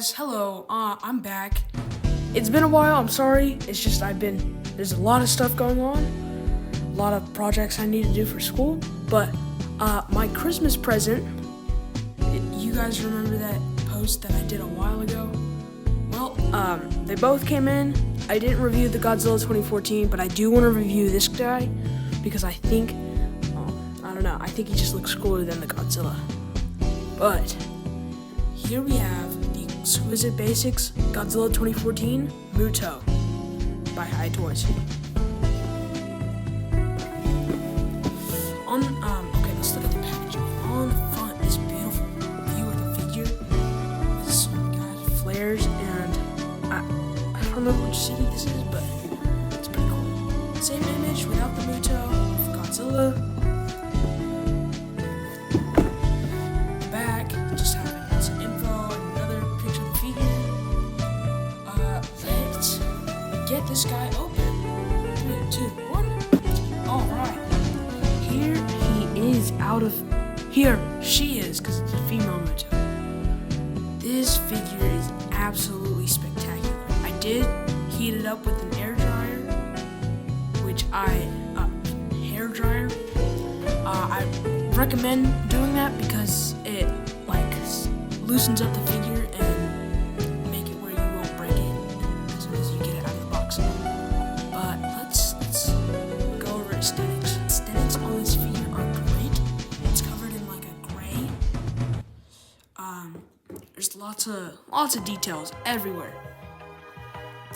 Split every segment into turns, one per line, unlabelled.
guys, hello, I'm back. It's been a while, I'm sorry. It's just there's a lot of stuff going on. A lot of projects I need to do for school. But, my Christmas present, you guys remember that post that I did a while ago? Well, they both came in. I didn't review the Godzilla 2014, but I do want to review this guy because I think, I think he just looks cooler than the Godzilla. But here we have the Exquisite Basics Godzilla 2014 Muto by Hi Toys. Okay, let's look at the packaging. On the front, this beautiful view of the figure with some guys flares, and I don't remember which city this is, but it's pretty cool. Same image without the Muto of Godzilla. Get this guy open. 3, 2, 1. Alright. Here she is, because it's a female Muto. This figure is absolutely spectacular. I did heat it up with an hair dryer, I recommend doing that because it loosens up the figure and make it where you won't break it as soon as you get it out of the box. But let's go over aesthetics. Aesthetics on this figure are great. It's covered in a gray. There's lots of details everywhere.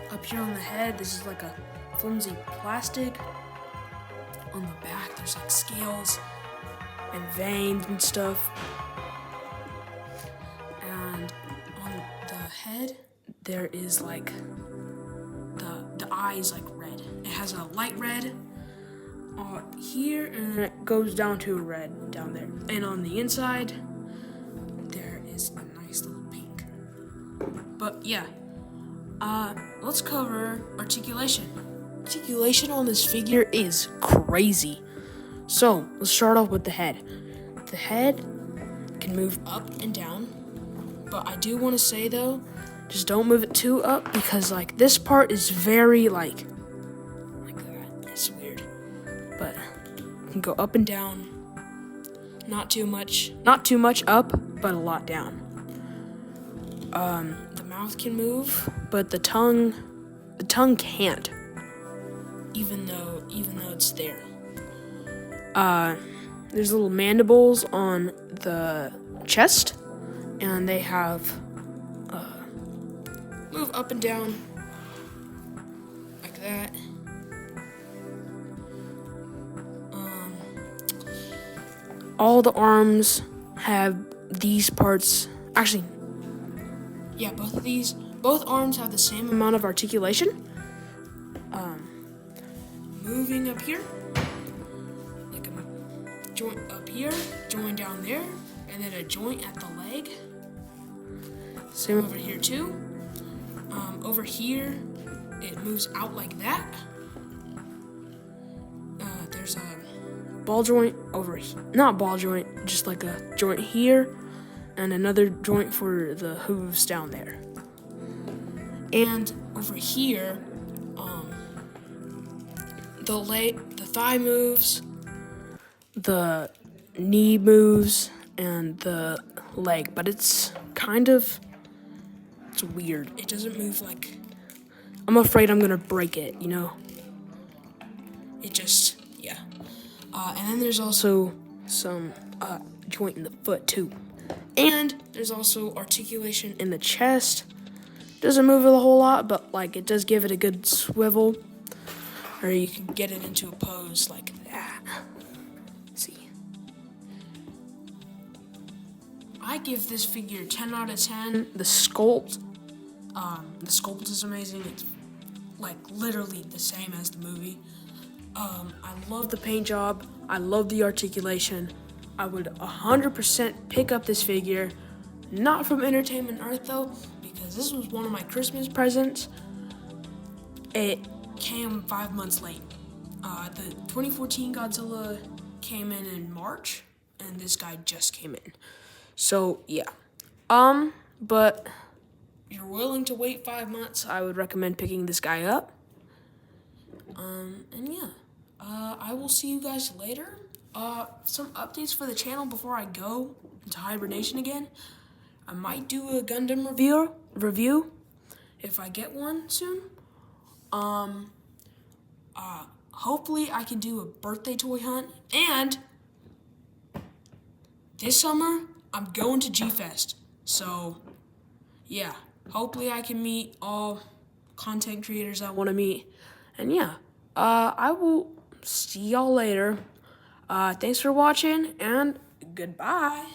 Up here on the head, this is like a flimsy plastic. On the back, there's scales and veins and stuff. And on the head, there is the eyes red. It has a light red here, and it goes down to a red down there. And on the inside, there is a nice little pink. But yeah, let's cover articulation. Articulation on this figure is crazy. So let's start off with the head. The head can move up and down, but I do want to say though, just don't move it too up because this part is very like that. It's weird, but you can go up and down. Not too much up, but a lot down. The mouth can move, but the tongue can't. Even though it's there. There's little mandibles on the chest, and they have move up and down like that. All the arms have these parts. Actually, yeah, both arms have the same amount of articulation. Moving up here, like a joint up here, joint down there, and then a joint at the leg. Same over here too. Over here, it moves out like that. There's a ball joint over here, not ball joint, just like a joint here, and another joint for the hooves down there. And over here, the thigh moves, the knee moves, and the leg, but it's weird. It doesn't move I'm afraid I'm gonna break it, It just, yeah. And then there's also some joint in the foot too. And there's also articulation in the chest. Doesn't move it a whole lot, but it does give it a good swivel. Or you can get it into a pose like that. See. I give this figure 10 out of 10. The sculpt is amazing. It's literally the same as the movie. I love the paint job. I love the articulation. I would 100% pick up this figure. Not from Entertainment Earth though, because this was one of my Christmas presents. It came 5 months late. The 2014 Godzilla came in March, and this guy just came in. So yeah. But you're willing to wait 5 months, I would recommend picking this guy up. And yeah, I will see you guys later. Some updates for the channel before I go into hibernation again. I might do a Gundam review if I get one soon. Hopefully I can do a birthday toy hunt, and this summer I'm going to G-Fest. So yeah, hopefully I can meet all content creators I want to meet. And yeah, I will see y'all later. Thanks for watching, and goodbye.